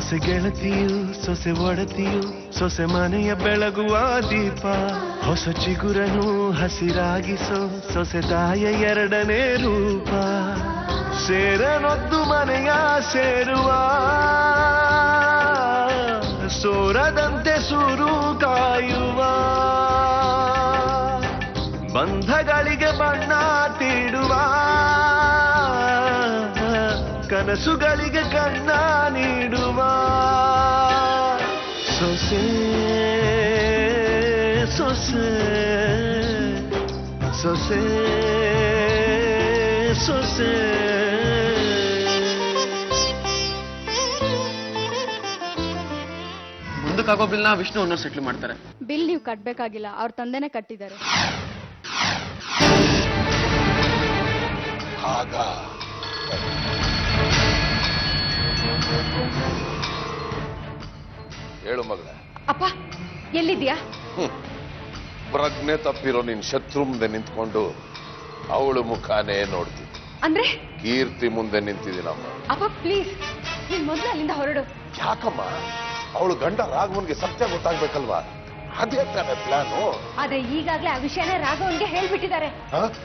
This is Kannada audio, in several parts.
ಸೊಸೆ ಗೆಳತಿಯು ಸೊಸೆ ಒಡತಿಯು ಸೊಸೆ ಮನೆಯ ಬೆಳಗುವ ದೀಪ ಹೊಸ ಚಿಗುರನು ಹಸಿರಾಗಿಸೋ ಸೊಸೆ ತಾಯ ಎರಡನೇ ರೂಪ ಸೇರನೊದ್ದು ಮನೆಯ ಸೇರುವ ಸೋರದಂತೆ ಸೂರು ಕಾಯುವ ಬಂಧಗಳಿಗೆ ಬಣ್ಣ ತೀಡುವ ಕನಸುಗಳಿಗೆ ಕಣ್ಣ ನೀಡುವ ಸೊಸೆ ಸೊಸೆ ಸೊಸೆ ಸೊಸೆ ಮುಂದಕ್ಕಾಗೋ ಬಿಲ್ನ ವಿಷ್ಣು ಅನ್ನೋ ಸೆಟ್ಲ್ ಮಾಡ್ತಾರೆ. ಬಿಲ್ ನೀವು ಕಟ್ಬೇಕಾಗಿಲ್ಲ, ಅವ್ರ ತಂದೆನೆ ಕಟ್ಟಿದ್ದಾರೆ. ಹೇಳು ಮಗಳ. ಅಪ್ಪ ಎಲ್ಲಿದ್ಯಾ? ಪ್ರಜ್ಞೆ ತಪ್ಪಿರೋ ನಿನ್ ಶತ್ರು ಮುಂದೆ ನಿಂತ್ಕೊಂಡು ಅವಳು ಮುಖಾನೇ ನೋಡ್ತಿದ್ದೆ. ಅಂದ್ರೆ ಕೀರ್ತಿ ಮುಂದೆ ನಿಂತಿದ್ದೀನಮ್ಮ. ಅಪ್ಪ ಪ್ಲೀಸ್ ನೀನ್ ಮೊದ್ಲು ಅಲ್ಲಿಂದ ಹೊರಡು. ಯಾಕಮ್ಮ? ಅವಳು ಗಂಡ ರಾಘವನ್ಗೆ ಸತ್ಯ ಗೊತ್ತಾಗ್ಬೇಕಲ್ವಾ? ಅದೇ ತಾನೇ ಪ್ಲಾನು. ಆದ್ರೆ ಈಗಾಗ್ಲೇ ಆ ವಿಷಯನ ರಾಘವನ್ಗೆ ಹೇಳ್ಬಿಟ್ಟಿದ್ದಾರೆ.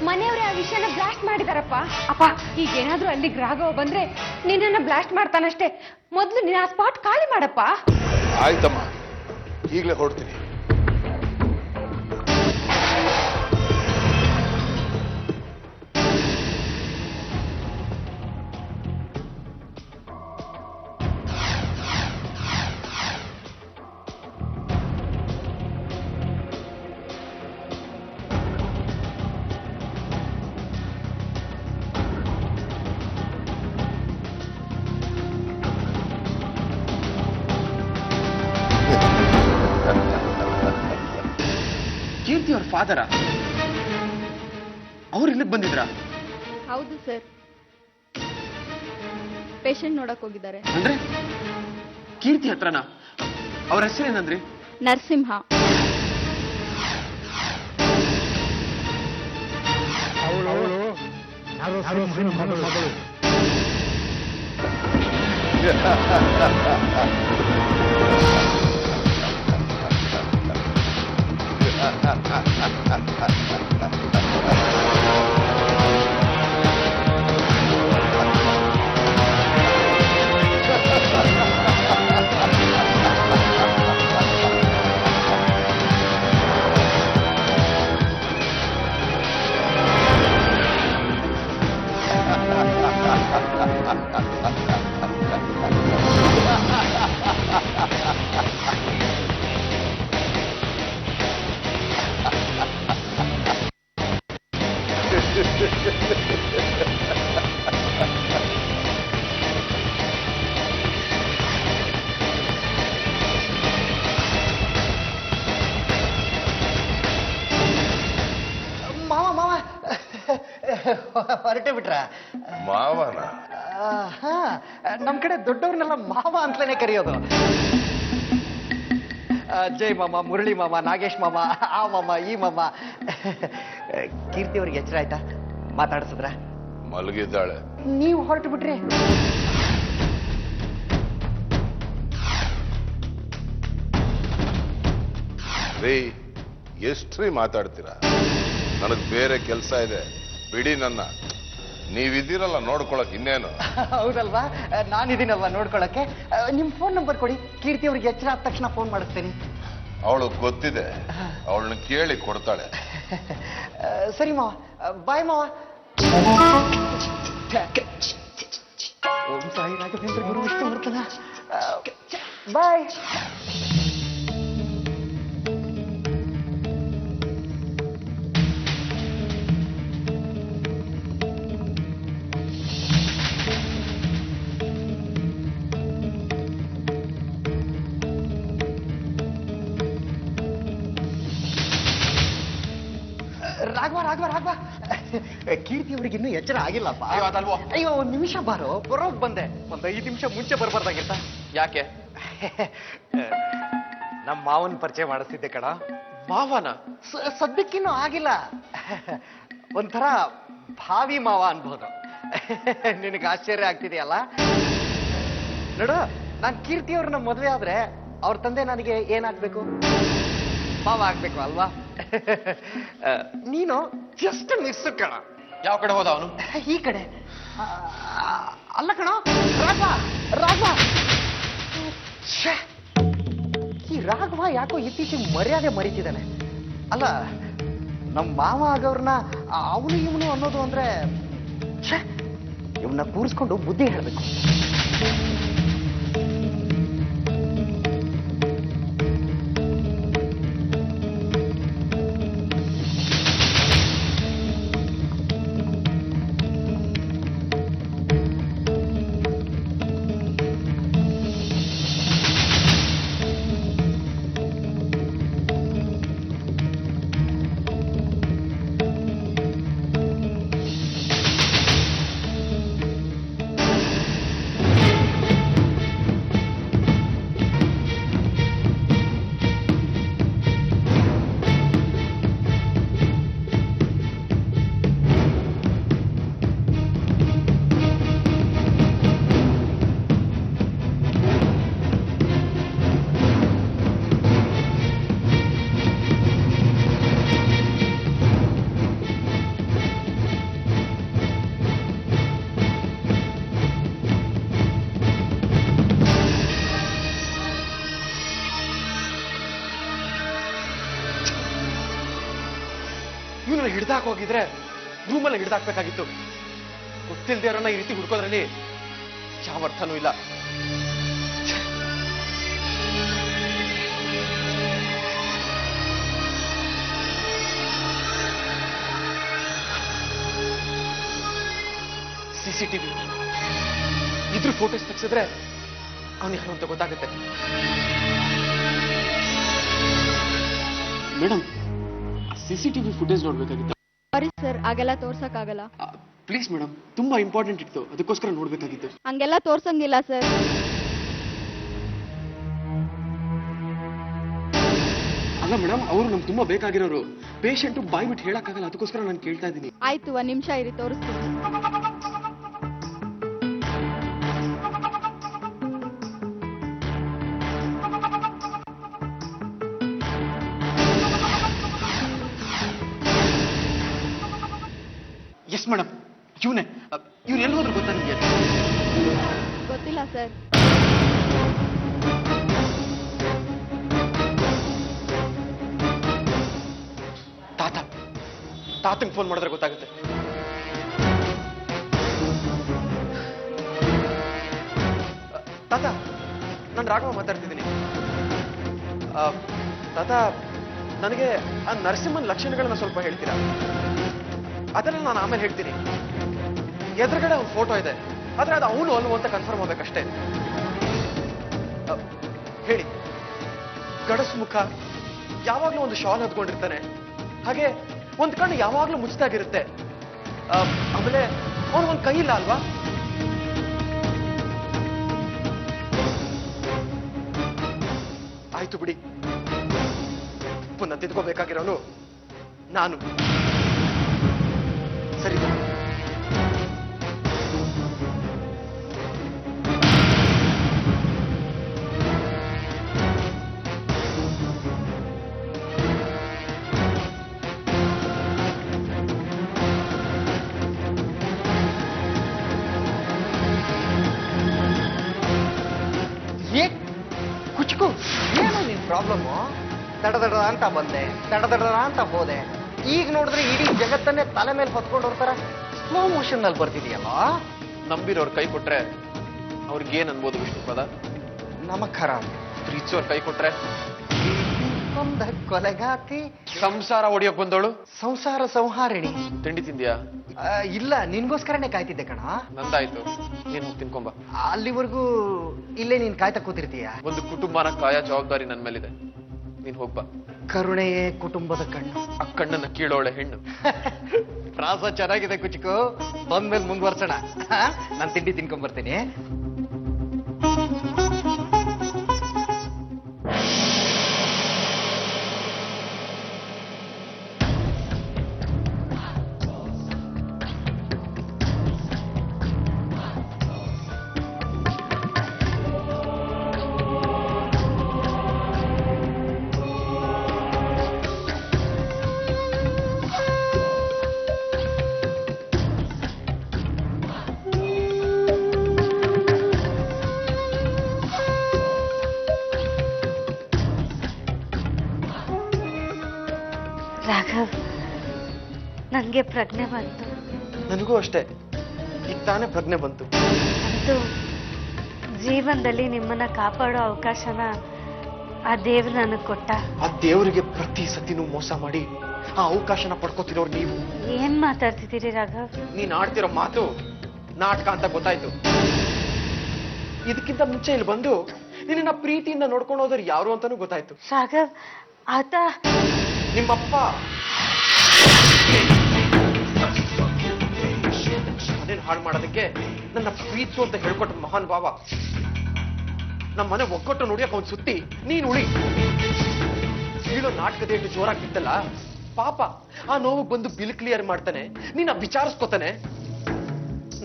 ಮನೆಯವರೇ ಆ ವಿಷಯನ ಬ್ಲಾಸ್ಟ್ ಮಾಡಿದಾರಪ್ಪ. ಅಪ್ಪ ಈಗೇನಾದ್ರೂ ಅಲ್ಲಿಗೆ ರಾಘವ ಬಂದ್ರೆ ನಿನ್ನನ್ನ ಬ್ಲಾಸ್ಟ್ ಮಾಡ್ತಾನಷ್ಟೇ. ಮೊದ್ಲು ನೀನ್ ಆ ಸ್ಪಾಟ್ ಖಾಲಿ ಮಾಡಪ್ಪ. ಆಯ್ತಮ್ಮ, ಈಗಲೇ ಹೊರಡ್ತೀನಿ. ಕೀರ್ತಿ ಅವ್ರ ಫಾದರ ಅವ್ರು ಇಲ್ಲಿಗೆ ಬಂದಿದ್ರಾ? ಹೌದು ಸರ್, ಪೇಷಂಟ್ ನೋಡಕ್ ಹೋಗಿದ್ದಾರೆ. ಅಂದ್ರೆ ಕೀರ್ತಿ ಹತ್ರನಾ? ಅವ್ರ ಹೆಸರೇನಂದ್ರಿ? ನರಸಿಂಹ. ಹೊರಟೆ ಬಿಟ್ರ ಮಾವನ? ನಮ್ ಕಡೆ ದೊಡ್ಡವ್ರನ್ನೆಲ್ಲ ಮಾವ ಅಂತಲೇ ಕರೆಯೋದು. ಜೈ ಮಾಮ, ಮುರಳಿ ಮಾಮ, ನಾಗೇಶ್ ಮಾಮ, ಆ ಮಾಮ, ಈ ಮಾಮ. ಕೀರ್ತಿ ಅವ್ರಿಗೆ ಎಚ್ಚರ ಆಯ್ತಾ? ಮಾತಾಡ್ಸಿದ್ರ? ಮಲಗಿದ್ದಾಳೆ. ನೀವು ಹೊರಟು ಬಿಟ್ರಿ. ರೀ, ಎಷ್ಟ್ರೀ ಮಾತಾಡ್ತೀರಾ? ನನಗ್ ಬೇರೆ ಕೆಲಸ ಇದೆ, ಬಿಡಿ ನನ್ನ. ನೀವಿದ್ದೀರಲ್ಲ ನೋಡ್ಕೊಳಕ್, ಇನ್ನೇನು? ಹೌದಲ್ವಾ, ನಾನಿದ್ದೀನಲ್ವಾ ನೋಡ್ಕೊಳಕ್ಕೆ. ನಿಮ್ ಫೋನ್ ನಂಬರ್ ಕೊಡಿ, ಕೀರ್ತಿ ಅವ್ರಿಗೆ ಎಚ್ಚರ ಆದ ತಕ್ಷಣ ಫೋನ್ ಮಾಡಿಸ್ತೇನೆ. ಅವಳು ಗೊತ್ತಿದೆ, ಅವಳನ್ನ ಕೇಳಿ ಕೊಡ್ತಾಳೆ. ಸರಿ ಮಾವ, ಬಾಯ್ ಮಾವ. ಓಂ ಸಾಯಿ ರಾಘವೇಂದ್ರ ಗುರು ವಿಷ್ಣು ವರ್ತನ. ಬಾಯ್. ರಾಘವ ರಾಘವ ರಾಘವ, ಕೀರ್ತಿ ಅವ್ರಿಗೆ ಇನ್ನೂ ಎಚ್ಚರ ಆಗಿಲ್ಲಪ್ಪ. ಅಯ್ಯೋ, ಒಂದ್ ನಿಮಿಷ ಬಾರೋ, ಬರೋಕ್ ಬಂದೆ. ಒಂದ್ 5 ನಿಮಿಷ ಮುಂಚೆ ಬರ್ಬಾರ್ದಾಗಿತ್ತ? ಯಾಕೆ? ನಮ್ಮ ಮಾವನ್ ಪರಿಚಯ ಮಾಡಿಸ್ತಿದ್ದೆ ಕಣ. ಮಾವನ? ಸದ್ಯಕ್ಕಿನ್ನೂ ಆಗಿಲ್ಲ. ಒಂಥರ ಭಾವಿ ಮಾವ ಅನ್ಬೋದು. ನಿನಗೆ ಆಶ್ಚರ್ಯ ಆಗ್ತಿದೆಯಲ್ಲ? ನೋಡು, ನಾನ್ ಕೀರ್ತಿ ಅವ್ರನ್ನ ಮದುವೆ ಆದ್ರೆ ಅವ್ರ ತಂದೆ ನನಗೆ ಏನಾಗ್ಬೇಕು? ಮಾವ ಆಗ್ಬೇಕು ಅಲ್ವಾ? ನೀನು ಜಸ್ಟ್ ಮಿಸ್ ಕಣ. ಯಾವ ಕಡೆ ಹೋದ ಅವನು? ಈ ಕಡೆ. ಅಲ್ಲ ಕಣ, ರಾಘವ ರಾಘವ. ಛೆ! ಈ ರಾಘವ ಯಾಕೋ ಇತ್ತೀಚೆಗೆ ಮರ್ಯಾದೆ ಮರೀತಿದ್ದಾನೆ. ಅಲ್ಲ, ನಮ್ಮ ಮಾವ ಆಗೋರ್ನ ಅವನು ಇವನು ಅನ್ನೋದು ಅಂದ್ರೆ ಇವನ್ನ ಕೂರಿಸ್ಕೊಂಡು ಬುದ್ಧಿ ಹೇಳ್ಬೇಕು. ಇವನ್ನ ಹಿಡ್ದಾಕ್ ಹೋಗಿದ್ರೆ ರೂಮಲ್ಲಿ ಹಿಡ್ದಾಕ್ಬೇಕಾಗಿತ್ತು. ಗೊತ್ತಿಲ್ದೇವ್ರನ್ನ ಈ ರೀತಿ ಹುಡ್ಕೋದ್ರಲ್ಲಿ ಯಾವ ಅರ್ಥನೂ ಇಲ್ಲ. CCTV ಇದ್ರ ಫೋಟೋಸ್ ತೆಗ್ಸಿದ್ರೆ ಅವನು ಯಾರು ಅಂತ ಗೊತ್ತಾಗುತ್ತೆ. ಮೇಡಮ್, CCTV ಫುಟೇಜ್ ನೋಡ್ಬೇಕಾಗಿತ್ತು. ಸಾರಿ ಸರ್, ಹಾಗೆಲ್ಲ ತೋರ್ಸಕ್ಕಾಗಲ್ಲ. ಪ್ಲೀಸ್ ಮೇಡಮ್, ತುಂಬಾ ಇಂಪಾರ್ಟೆಂಟ್ ಇತ್ತು, ಅದಕ್ಕೋಸ್ಕರ ನೋಡ್ಬೇಕಾಗಿತ್ತು. ಹಂಗೆಲ್ಲ ತೋರ್ಸಂಗಿಲ್ಲ ಸರ್. ಅಲ್ಲ ಮೇಡಮ್, ಅವರು ನಮ್ಗೆ ತುಂಬಾ ಬೇಕಾಗಿರೋರು. ಪೇಷಂಟ್ ಬಾಯ್ ಬಿಟ್ಟು ಹೇಳಕ್ಕಾಗಲ್ಲ, ಅದಕ್ಕೋಸ್ಕರ ನಾನು ಕೇಳ್ತಾ ಇದ್ದೀನಿ. ಆಯ್ತು, ಒಂದ್ ನಿಮಿಷ ಇರಿ, ತೋರಿಸ್ತೀನಿ. ಎಸ್ ಮೇಡಮ್, ಇವ್ರು ಎಲ್ಲಿ ಹೋದ್ರು ಗೊತ್ತಾ ನಿಮಗೆ? ಗೊತ್ತಿಲ್ಲ ಸರ್. ತಾತಂಗೆ ಫೋನ್ ಮಾಡಿದ್ರೆ ಗೊತ್ತಾಗುತ್ತೆ. ತಾತ, ನಾನು ರಾಘವ ಮಾತಾಡ್ತಿದ್ದೀನಿ. ತಾತ, ನನಗೆ ಆ ನರಸಿಂಹನ್ ಲಕ್ಷಣಗಳನ್ನ ಸ್ವಲ್ಪ ಹೇಳ್ತೀರಾ? ಅದನ್ನ ನಾನು ಆಮೇಲೆ ಹೇಳ್ತೀನಿ. ಎದುರುಗಡೆ ಒಂದು ಫೋಟೋ ಇದೆ, ಆದ್ರೆ ಅದು ಅವನು ಅಲ್ವೋ ಅಂತ ಕನ್ಫರ್ಮ್ ಆಗ್ಬೇಕಷ್ಟೇ. ಹೇಳಿ. ಗಡಸು ಮುಖ, ಯಾವಾಗ್ಲೂ ಒಂದು ಶಾಲ್ ಹೊತ್ಕೊಂಡಿರ್ತಾನೆ, ಹಾಗೆ ಒಂದ್ ಕಣ್ಣು ಯಾವಾಗ್ಲೂ ಮುಚ್ಚಿದಾಗಿರುತ್ತೆ. ಆಮೇಲೆ ಅವನಿಗೊಂದು ಕೈ ಇಲ್ಲ ಅಲ್ವಾ? ಆಯ್ತು ಬಿಡಿ, ಪುನಃ ತಿದ್ಕೋಬೇಕಾಗಿರೋನು ನಾನು. ಸರಿ, ಕುಚ್ಕು, ಏನು ನಿನ್ ಪ್ರಾಬ್ಲಮ್ಮು? ದಡ ಅಂತ ಬಂದೆ, ದಡ ಅಂತ ಹೋದೆ. ಈಗ ನೋಡಿದ್ರೆ ಇಡೀ ಜಗತ್ತನ್ನೇ ತಲೆ ಮೇಲೆ ಹೊತ್ಕೊಂಡು ಹೋಗ್ತಾರ. ಸ್ಲೋ ಮೋಷನ್ ನಲ್ಲಿ ಬರ್ತಿದೆಯಲ್ಲ. ನಂಬಿರೋರ್ ಕೈ ಕೊಟ್ರೆ ಅವ್ರಿಗೇನ್ ಅನ್ಬೋದು ವಿಷ್ಣು ಪದ? ನಮಖರ. ಪ್ರೀತಿಸೋರ್ ಕೈ ಕೊಟ್ರೆ ಕೊಂದ ಕೊಲೆಗಾತಿ. ಸಂಸಾರ ಒಡಿಯೋಕ್ ಬಂದವಳು ಸಂಸಾರ ಸಂಹಾರಿಣಿ. ತಿಂಡಿ ತಿಂದ್ಯಾ? ಇಲ್ಲ, ನಿನ್ಗೋಸ್ಕರನೇ ಕಾಯ್ತಿದ್ದೆ ಕಣ. ನಂದಾಯ್ತು, ನೀನ್ ಹೋಗಿ ತಿನ್ಕೊಂಬ. ಅಲ್ಲಿವರೆಗೂ ಇಲ್ಲೇ ನೀನ್ ಕಾಯ್ತಾ ಕೂತಿರ್ತೀಯ. ಒಂದು ಕುಟುಂಬನ ಕಾಯ ಜವಾಬ್ದಾರಿ ನನ್ ಮೇಲಿದೆ, ನೀನ್ ಹೋಗ್ಬಾ. ಕರುಣೆಯೇ ಕುಟುಂಬದ ಕಣ್ಣು. ಆ ಕಣ್ಣನ್ನ ಕೀಳೋಳೆ ಹೆಣ್ಣು. ಪ್ರಾಸ ಚೆನ್ನಾಗಿದೆ ಕುಚಿಕು, ಬಂದ್ಮೇಲೆ ಮುಂದುವರ್ಸೋಣ. ನಾನು ತಿಂಡಿ ತಿನ್ಕೊಂಡ್ ಬರ್ತೀನಿ. ರಾಘವ್, ನನಗೆ ಪ್ರಜ್ಞೆ ಬಂತು. ನನಗೂ ಅಷ್ಟೇ, ಈಗ ತಾನೇ ಪ್ರಜ್ಞೆ ಬಂತು. ಅಂತೂ ಜೀವನದಲ್ಲಿ ನಿಮ್ಮನ್ನ ಕಾಪಾಡೋ ಅವಕಾಶನ ಆ ದೇವ್ರು ನನಗೆ ಕೊಟ್ಟ. ಆ ದೇವರಿಗೆ ಪ್ರತಿ ಸತಿನೂ ಮೋಸ ಮಾಡಿ ಆ ಅವಕಾಶನ ಪಡ್ಕೋತಿರೋರು ನೀವು. ಏನ್ ಮಾತಾಡ್ತಿದ್ದೀರಿ ರಾಘವ್? ನೀನ್ ಆಡ್ತಿರೋ ಮಾತು ನಾಟಕ ಅಂತ ಗೊತ್ತಾಯ್ತು. ಇದಕ್ಕಿಂತ ಮುಂಚೆ ಇಲ್ಲಿ ಬಂದು ನಿನ್ನ ಪ್ರೀತಿಯಿಂದ ನೋಡ್ಕೊಂಡು ಹೋದವ್ರು ಯಾರು ಅಂತಾನೂ ಗೊತ್ತಾಯ್ತು. ರಾಘವ್, ಆತ ನಿಮ್ಮಪ್ಪ. ಮನೇನ್ ಹಾಳು ಮಾಡೋದಕ್ಕೆ ನನ್ನ ಪ್ರೀತಿ ಅಂತ ಹೇಳ್ಕೊಟ್ಟ ಮಹಾನ್ ಭಾವ. ನಮ್ಮ ಮನೆ ಒಗ್ಗಟ್ಟು ನೋಡಿಯಕ್ಕೆ ಅವ್ನು ಸುತ್ತಿ ನೀನ್ ಉಳಿ ಬೀಳೋ ನಾಟಕದ ಎಷ್ಟು ಜೋರಾಗ್ತಿತ್ತಲ್ಲ, ಪಾಪ ಆ ನೋವು ಬಂದು ಬಿಲ್ ಕ್ಲಿಯರ್ ಮಾಡ್ತಾನೆ, ನಿನ್ನ ವಿಚಾರಿಸ್ಕೊತಾನೆ.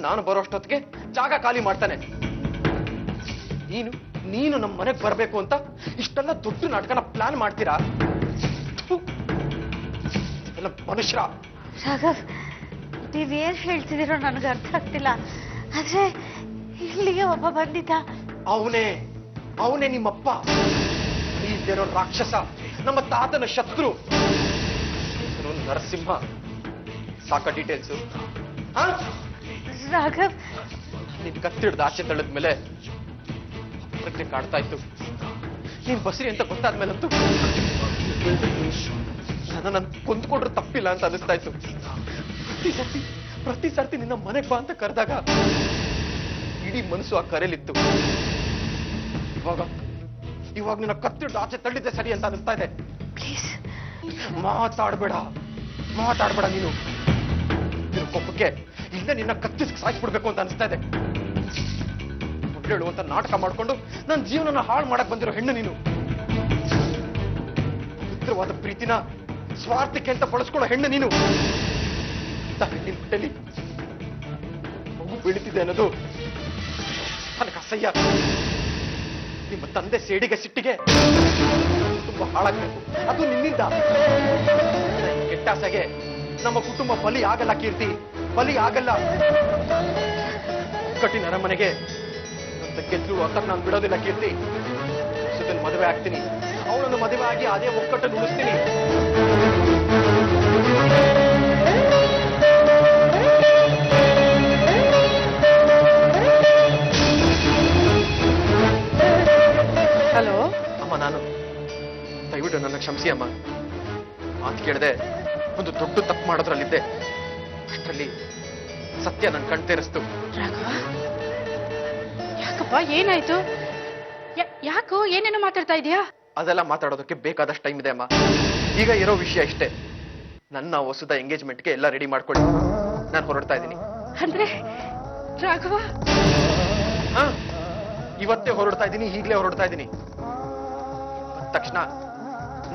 ನಾನು ಬರೋಷ್ಟೊತ್ತಿಗೆ ಜಾಗ ಖಾಲಿ ಮಾಡ್ತಾನೆ. ನೀನು ನಮ್ಮ ಮನೆಗೆ ಬರಬೇಕು ಅಂತ ಇಷ್ಟೆಲ್ಲ ದೊಡ್ಡ ನಾಟಕನ ಪ್ಲಾನ್ ಮಾಡ್ತೀರಾ? ಎಲ್ಲ ಮನುಷ್ಯರ. ರಾಘವ್, ನೀವೇನ್ ಹೇಳ್ತಿದ್ದೀರೋ ನನಗೆ ಅರ್ಥ ಆಗ್ತಿಲ್ಲ. ಆದ್ರೆ ಇಲ್ಲಿಗೆ ಒಬ್ಬ ಬಂದಿದ್ದ. ಅವನೇ ನಿಮ್ಮಪ್ಪ. ಇಲ್ಲಿರೋ ರಾಕ್ಷಸ, ನಮ್ಮ ತಾತನ ಶತ್ರು. ಹೆಸರು ನರಸಿಂಹ. ಸಾಕ ಡೀಟೇಲ್ಸು? ರಾಘವ್, ನೀನ್ ಕತ್ತಿಡ್ದು ಆಚೆ ತಳ್ಳದ್ಮೇಲೆ ಪ್ರಜ್ಞೆ ಕಾಡ್ತಾ ಇತ್ತು. ನೀನ್ ಬಸ್ರಿ ಅಂತ ಗೊತ್ತಾದ್ಮೇಲಂತೂ ನನ್ನ ಕೊಂದ್ಕೊಂಡ್ರೆ ತಪ್ಪಿಲ್ಲ ಅಂತ ಅನಿಸ್ತಾ ಇತ್ತು. ಪ್ರತಿ ಸರ್ತಿ ನಿನ್ನ ಮನೆಗೆ ಬಾ ಅಂತ ಕರೆದಾಗ ಇಡೀ ಮನಸ್ಸು ಆ ಕರೆಯಲಿತ್ತು. ಇವಾಗ ನಿನ್ನ ಕತ್ತಿಡ್ದು ಆಚೆ ತಳ್ಳಿದ್ದೆ ಸರಿ ಅಂತ ಅನಿಸ್ತಾ ಇದೆ. ಪ್ಲೀಸ್ ಮಾತಾಡ್ಬೇಡ ನೀನು. ನಿನ್ನ ಕೊಪ್ಪಕ್ಕೆ ಇಲ್ಲೇ ನಿನ್ನ ಕತ್ತಿಸ್ ಸಾಯಿಸ್ಬಿಡ್ಬೇಕು ಅಂತ ಅನಿಸ್ತಾ ಇದೆ. ಹೇಳುವಂತ ನಾಟಕ ಮಾಡ್ಕೊಂಡು ನನ್ನ ಜೀವನನ ಹಾಳು ಮಾಡಕ್ ಬಂದಿರೋ ಹೆಣ್ಣು ನೀನು. ಪವಿತ್ರವಾದ ಪ್ರೀತಿನ ಸ್ವಾರ್ಥಕ್ಕೆ ಅಂತ ಬಳಸ್ಕೊಳ್ಳೋ ಹೆಣ್ಣು ನೀನು. ಹೆಣ್ಣಿನ ಹೊಟ್ಟೆಲಿ ಮಗು ಬೀಳುತ್ತಿದೆ ಅನ್ನೋದು ನನಗೆ ಅಸಹ್ಯ. ನಿಮ್ಮ ತಂದೆ ಸೇಡಿಗೆ ಸಿಟ್ಟಿಗೆ ತುಂಬಾ ಹಾಳಾಗ್ಬೇಕು, ಅದು ನಿನ್ನಿಂದ. ಕೆಟ್ಟಾಸೆಗೆ ನಮ್ಮ ಕುಟುಂಬ ಬಲಿ ಆಗಲ್ಲ ಕೀರ್ತಿ, ಬಲಿ ಆಗಲ್ಲ. ಕಠಿಣ ಅರಮನೆಗೆ ಗೆದ್ರು ಅಂತ ನಾನು ಬಿಡೋದಿಲ್ಲ ಕೀರ್ತಿ. ಸುಧನ್ ಮದುವೆ ಆಗ್ತೀನಿ, ಅವಳನ್ನು ಮದುವೆ ಆಗಿ ಅದೇ ಒಕ್ಕಟ್ಟನ್ನು ಉಳಿಸ್ತೀನಿ. ಹಲೋ ಅಮ್ಮ, ನಾನು ದಯವಿಟ್ಟು ನನ್ನ ಕ್ಷಮಿಸಿ ಅಮ್ಮ. ಮಾತು ಕೇಳದೆ ಒಂದು ದೊಡ್ಡ ತಪ್ಪು ಮಾಡೋದ್ರಲ್ಲಿದ್ದೆ. ಅಷ್ಟರಲ್ಲಿ ಸತ್ಯ ನನ್ನ ಕಣ್ ತೆರೆಸ್ತು. ರಾಘವ, ಯಾಕಪ್ಪ, ಏನಾಯ್ತು? ಯಾಕೋ ಏನೇನೋ ಮಾತಾಡ್ತಾ ಇದೀಯಾ? ಅದೆಲ್ಲ ಮಾತಾಡೋದಕ್ಕೆ ಬೇಕಾದಷ್ಟು ಟೈಮ್ ಇದೆ ಅಮ್ಮ. ಈಗ ಇರೋ ವಿಷಯ ಇಷ್ಟೇ. ನನ್ನ ಹೊಸದ ಎಂಗೇಜ್ಮೆಂಟ್ಗೆ ಎಲ್ಲ ರೆಡಿ ಮಾಡ್ಕೊಳ್ಳಿ. ನಾನು ಹೊರಡ್ತಾ ಇದ್ದೀನಿ. ಅಂದ್ರೆ ರಾಘವ, ಇವತ್ತೇ ಹೊರಡ್ತಾ ಇದ್ದೀನಿ, ಈಗಲೇ ಹೊರಡ್ತಾ ಇದ್ದೀನಿ. ತಕ್ಷಣ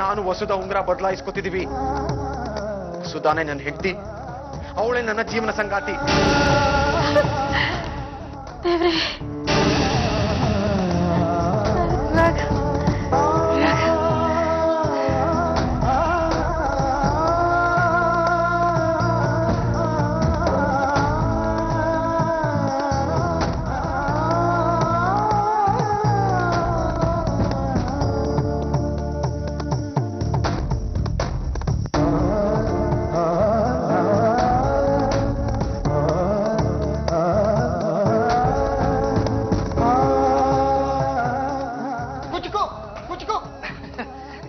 ನಾನು ಹೊಸದ ಉಂಗುರ ಬದಲಾಯಿಸ್ಕೊತಿದೀವಿ. ಸುಧಾನೆ ನನ್ನ ಹೆಂಡತಿ, ಅವಳೇ ನನ್ನ ಜೀವನ ಸಂಗಾತಿ. ದೇವ್ರೆ, ರಾಘವ್,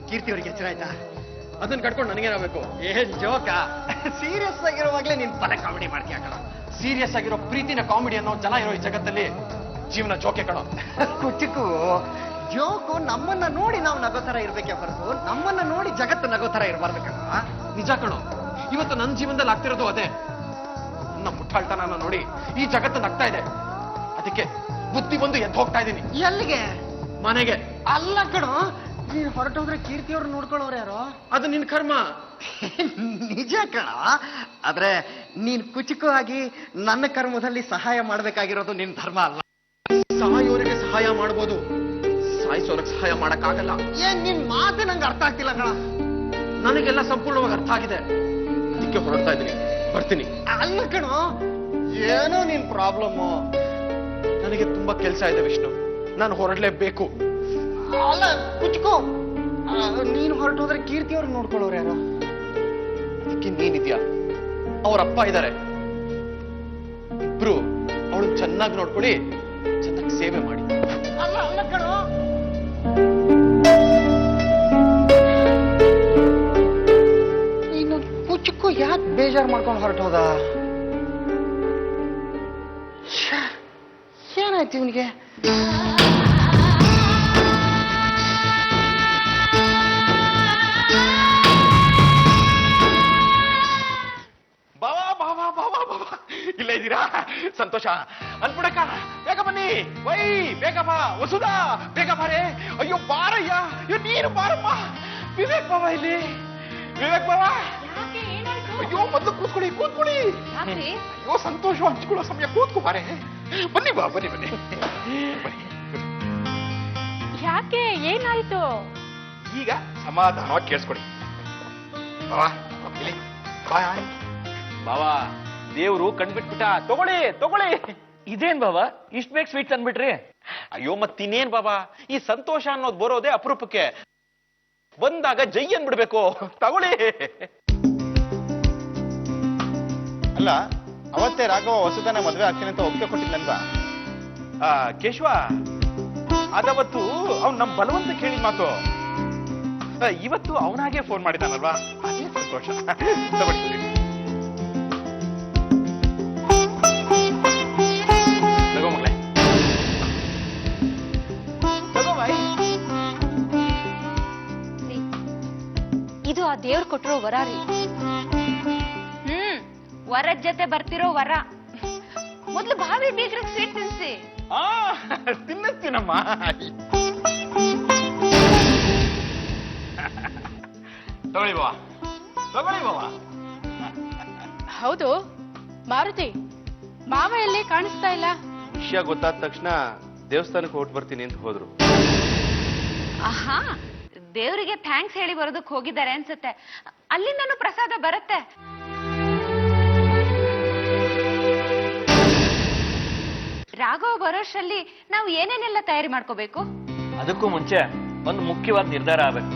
ಕೀರ್ತಿ ಅವರಿಗೆ ಎಚ್ಚರ ಆಯ್ತಾ? ಅದನ್ನ ಕಟ್ಕೊಂಡು ನನಗೇನಾಗಬೇಕು? ಏನ್ ಜೋಕ? ಸೀರಿಯಸ್ ಆಗಿರುವಾಗ್ಲೇ ನೀನ್ ಪದ ಕಾಮಿಡಿ ಮಾಡ್ತೀಯ ಕಣ. ಸೀರಿಯಸ್ ಆಗಿರೋ ಪ್ರೀತಿನ ಕಾಮಿಡಿ ಅನ್ನೋ ಜನ ಇರೋ ಈ ಜಗತ್ತಲ್ಲಿ ಜೀವನ ಜೋಕೆ ಕಣೋ. ಕುಚಿಕು, ಜೋಕು ನಮ್ಮನ್ನ ನೋಡಿ ನಾವು ನಗೋ ತರ ಇರ್ಬೇಕೆ ಹೊರತು ನಮ್ಮನ್ನ ನೋಡಿ ಜಗತ್ತು ನಗೋ ತರ ಇರಬಾರ್ದು ಕಣ. ನಿಜ ಕಣೋ, ಇವತ್ತು ನನ್ನ ಜೀವನದಲ್ಲಿ ಆಗ್ತಿರೋದು ಅದೇ. ನನ್ನ ಮುಟ್ಟಾಳ್ತನ ನೋಡಿ ಈ ಜಗತ್ತು ನಗ್ತಾ ಇದೆ. ಅದಕ್ಕೆ ಬುದ್ಧಿ ಬಂದು ಎದ್ದು ಹೋಗ್ತಾ ಇದ್ದೀನಿ. ಎಲ್ಲಿಗೆ? ಮನೆಗೆ. ಅಲ್ಲ ಕಣೋ, ನೀನ್ ಹೊರಟೋದ್ರೆ ಕೀರ್ತಿಯವ್ರು ನೋಡ್ಕೊಳ್ಳೋರು ಯಾರು? ಅದು ನಿನ್ ಕರ್ಮ. ನಿಜ ಕಣ. ಆದ್ರೆ ನೀನ್ ಕುಚಿಕು ಆಗಿ ನನ್ನ ಕರ್ಮದಲ್ಲಿ ಸಹಾಯ ಮಾಡ್ಬೇಕಾಗಿರೋದು ನಿನ್ ಧರ್ಮ ಅಲ್ಲ. ಸಾಯೋರಿಗೆ ಸಹಾಯ ಮಾಡ್ಬೋದು, ಸಾಯಿಸೋರಿಗೆ ಸಹಾಯ ಮಾಡಕ್ಕಾಗಲ್ಲ. ಏನ್ ನಿನ್ ಮಾತು ನಂಗೆ ಅರ್ಥ ಆಗ್ತಿಲ್ಲ ಕಣ. ನನಗೆಲ್ಲ ಸಂಪೂರ್ಣವಾಗಿ ಅರ್ಥ ಆಗಿದೆ. ಅದಕ್ಕೆ ಹೊರಡ್ತಾ ಇದ್ದೀನಿ, ಬರ್ತೀನಿ. ಅಲ್ಲ ಕಣೋ, ಏನೋ ನಿನ್ ಪ್ರಾಬ್ಲಮ್ಮು. ನನಗೆ ತುಂಬಾ ಕೆಲಸ ಇದೆ ವಿಷ್ಣು, ನಾನು ಹೊರಡ್ಲೇಬೇಕು. ಅಲ್ಲ ಕುಚ್ಕೋ, ನೀನ್ ಹೊರಟೋದ್ರೆ ಕೀರ್ತಿಯವ್ರು ನೋಡ್ಕೊಳ್ಳೋರು ಯಾರು? ನೋಡ್ಕೊಳ್ಳೋದಕ್ಕೆ ನೀನಿದ್ಯಾ, ಅವ್ರ ಅಪ್ಪ ಇದ್ದಾರೆ. ಇಬ್ರು ಅವಳು ಚೆನ್ನಾಗಿ ನೋಡ್ಕೊಳ್ಳಿ, ಚೆನ್ನಾಗಿ ಸೇವೆ ಮಾಡಿ. ಇನ್ನು ಕುಚ್ಚಕ್ಕೂ ಯಾಕೆ ಬೇಜಾರು ಮಾಡ್ಕೊಂಡು ಹೊರಟೋದ? ಏನಾಯ್ತು ಇವನಿಗೆ? ಬಾವಾ ಬಾವಾ ಬಾವಾ ಬಾವಾ, ಇಲ್ಲೇ ಇದ್ದೀರಾ? ಸಂತೋಷ. ಅನ್ಪುಡಕ್ಕ, ಬೇಗ ಬನ್ನಿ. ವೈ ಬೇಗ ಬಾ. ವಸುದಾ ಬೇಗ ಬಾರೆ. ಅಯ್ಯೋ ಬಾರಯ್ಯ, ಅಯ್ಯೋ ನೀರು ಬಾರಮ್ಮ. ವಿವೇಕ್ ಬಾವ ಇಲ್ಲಿ. ವಿವೇಕ್ ಬಾವ, ಅಯ್ಯೋ ಮೊದಲು ಕೂತ್ಕೊಳ್ಳಿ ಕೂತ್ಕೊಳ್ಳಿ. ಅಯ್ಯೋ ಸಂತೋಷ ಹಂಚ್ಕೊಳ್ಳೋ ಸಮಯ, ಕೂತ್ಕೋ ಬಾರೆ. ಬನ್ನಿ ಬಾ, ಬನ್ನಿ ಬನ್ನಿ ಬನ್ನಿ. ಯಾಕೆ ಏನಾಯ್ತು? ಈಗ ಸಮಾಧಾನವಾಗಿ ಕೇಳಿಸ್ಕೊಡಿ. ಬಾವಾ ಇಲ್ಲಿ ಬಾಯ್. ಬಾವಾ, ದೇವ್ರು ಕಣ್ಬಿಟ್ಬಿಟ್ಟ. ತಗೊಳ್ಳಿ ತಗೊಳ್ಳಿ. ಇದೇನ್ ಬಾವಾ ಇಷ್ಟ್ ಬೇಗ ಸ್ವೀಟ್ ತಂದ್ಬಿಟ್ರಿ? ಅಯ್ಯೋ ಮತ್ತಿನ್ನೇನ್ ಬಾಬಾ, ಈ ಸಂತೋಷ ಅನ್ನೋದು ಬರೋದೇ ಅಪರೂಪಕ್ಕೆ. ಬಂದಾಗ ಜೈ ಅನ್ಬಿಡ್ಬೇಕು. ತಗೊಳ್ಳಿ. ಅಲ್ಲ, ಅವತ್ತೇ ರಾಘವ ವಸುಧನ ಮದುವೆ ಆಗ್ತೀನಿ ಅಂತ ಒಪ್ಪಿಗೆ ಕೊಟ್ಟಿದ್ನಲ್ವಾ? ಕೇಶವ, ಅದವತ್ತು ಅವ್ನು ನಮ್ ಬಲವಂತ ಕೇಳಿದ ಮಾತು. ಇವತ್ತು ಅವನಾಗೆ ಫೋನ್ ಮಾಡಿದಾನಲ್ವಾ, ಅದೇ ಸಂತೋಷ. ತಗೊಳ್ಳಿ. ತಗೋ ಮಗಳೇ, ತಗೋ ಬಾಯ್. ಇದು ಆ ದೇವ್ರು ಕೊಟ್ಟಿರೋ ವರ ರೀ. ವರದ ಜೊತೆ ಬರ್ತಿರೋ ವರ. ಮೊದ್ಲು ಭಾವಿ ಬೀಗ್ರಿಗೆ ಸ್ವೀಟ್ ತಿನ್ಸಿ. ತಿನ್ನಮ್ಮ. ತಗೊಳ್ಳಿ ಬಾವ, ತಗೊಳ್ಳಿ ಬಾವ. ಹೌದು ಮಾರುತಿ, ಮಾವ ಎಲ್ಲಿ ಕಾಣಿಸ್ತಾ ಇಲ್ಲ? ವಿಷಯ ಗೊತ್ತಾದ ತಕ್ಷಣ ದೇವಸ್ಥಾನಕ್ಕೆ ಹೊರಟು ಬರ್ತೀನಿ ಅಂತ ಹೋದ್ರು. ಆಹಾ, ದೇವರಿಗೆ ಥ್ಯಾಂಕ್ಸ್ ಹೇಳಿ ಬರೋದಕ್ಕೆ ಹೋಗಿದ್ದಾರೆ ಅನ್ಸುತ್ತೆ. ಅಲ್ಲಿಂದನೂ ಪ್ರಸಾದ ಬರುತ್ತೆ. ರಾಘವ ಬರೋಷ್ಟರಲ್ಲಿ ನಾವು ಏನೇನೆಲ್ಲ ತಯಾರಿ ಮಾಡ್ಕೋಬೇಕು? ಅದಕ್ಕೂ ಮುಂಚೆ ಒಂದು ಮುಖ್ಯವಾದ ನಿರ್ಧಾರ ಆಗ್ಬೇಕು.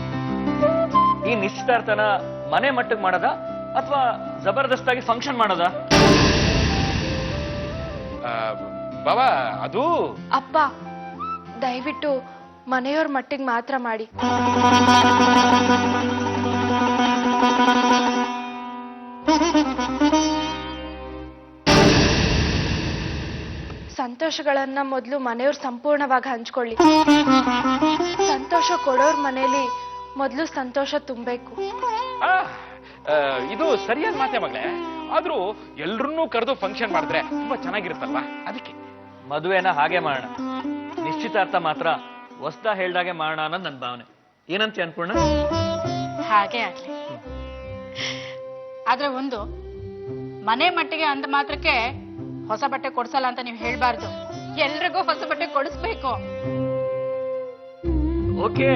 ಈ ನಿಶ್ಚಿತಾರ್ಥನ ಮನೆ ಮಟ್ಟಕ್ಕೆ ಮಾಡೋದಾ ಅಥವಾ ಜಬರ್ದಸ್ತಾಗಿ ಫಂಕ್ಷನ್ ಮಾಡೋದಾ? ಬಾಬಾ, ಅದು ಅಪ್ಪ ದಯವಿಟ್ಟು ಮನೆಯವ್ರ ಮಟ್ಟಿಗೆ ಮಾತ್ರ ಮಾಡಿ. ಸಂತೋಷಗಳನ್ನ ಮೊದಲು ಮನೆಯವ್ರು ಸಂಪೂರ್ಣವಾಗಿ ಹಂಚ್ಕೊಳ್ಳಿ. ಸಂತೋಷ ಕೊಡೋರ್ ಮನೇಲಿ ಮೊದಲು ಸಂತೋಷ ತುಂಬಬೇಕು. ಇದು ಸರಿಯಾದ ಮಾತೆ ಮಗಳೇ. ಆದ್ರೂ ಎಲ್ರನ್ನೂ ಕರೆದು ಫಂಕ್ಷನ್ ಮಾಡಿದ್ರೆ ತುಂಬಾ ಚೆನ್ನಾಗಿರುತ್ತಲ್ವಾ, ಅದಕ್ಕೆ ಮದುವೆನ ಹಾಗೆ ಮಾಡೋಣ, ನಿಶ್ಚಿತಾರ್ಥ ಮಾತ್ರ ಹೊಸ್ತಾ ಹೇಳ್ದಾಗೆ ಮಾಡೋಣ ಅನ್ನೋದು ನನ್ನ ಭಾವನೆ. ಏನಂತ ಅನ್ಪೂರ್ಣ? ಹಾಗೆ ಆಗ್ಲಿ. ಆದ್ರೆ ಒಂದು, ಮನೆ ಮಟ್ಟಿಗೆ ಅಂದ ಮಾತ್ರಕ್ಕೆ ಹೊಸ ಬಟ್ಟೆ ಕೊಡ್ಸಲ್ಲ ಅಂತ ನೀವು ಹೇಳ್ಬಾರ್ದು. ಎಲ್ರಿಗೂ ಹೊಸ ಬಟ್ಟೆ ಕೊಡಿಸ್ಬೇಕು. ಓಕೆ.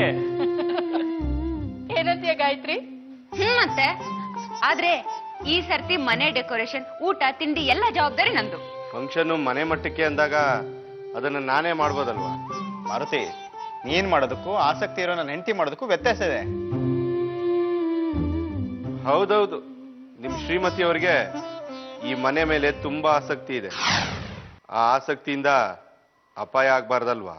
ಏನಂತೀಯ ಗಾಯತ್ರಿ? ಮತ್ತೆ ಆದ್ರೆ ಈ ಸರ್ತಿ ಮನೆ ಡೆಕೋರೇಷನ್, ಊಟ ತಿಂಡಿ ಎಲ್ಲ ಜವಾಬ್ದಾರಿ ನಂದು. ಫಂಕ್ಷನ್ ಮನೆ ಮಟ್ಟಕ್ಕೆ ಅಂದಾಗ ಅದನ್ನ ನಾನೇ ಮಾಡ್ಬೋದಲ್ವಾ? ಮಾರುತಿ, ನೀನ್ ಮಾಡೋದಕ್ಕೂ ಆಸಕ್ತಿ ಇರೋ ನನ್ನ ಹೆಂಡತಿ ಮಾಡೋದಕ್ಕೂ ವ್ಯತ್ಯಾಸ ಇದೆ. ಹೌದೌದು, ನಿಮ್ ಶ್ರೀಮತಿ ಅವರಿಗೆ ಈ ಮನೆ ಮೇಲೆ ತುಂಬಾ ಆಸಕ್ತಿ ಇದೆ. ಆ ಆಸಕ್ತಿಯಿಂದ ಅಪಾಯ ಆಗ್ಬಾರ್ದಲ್ವಾ?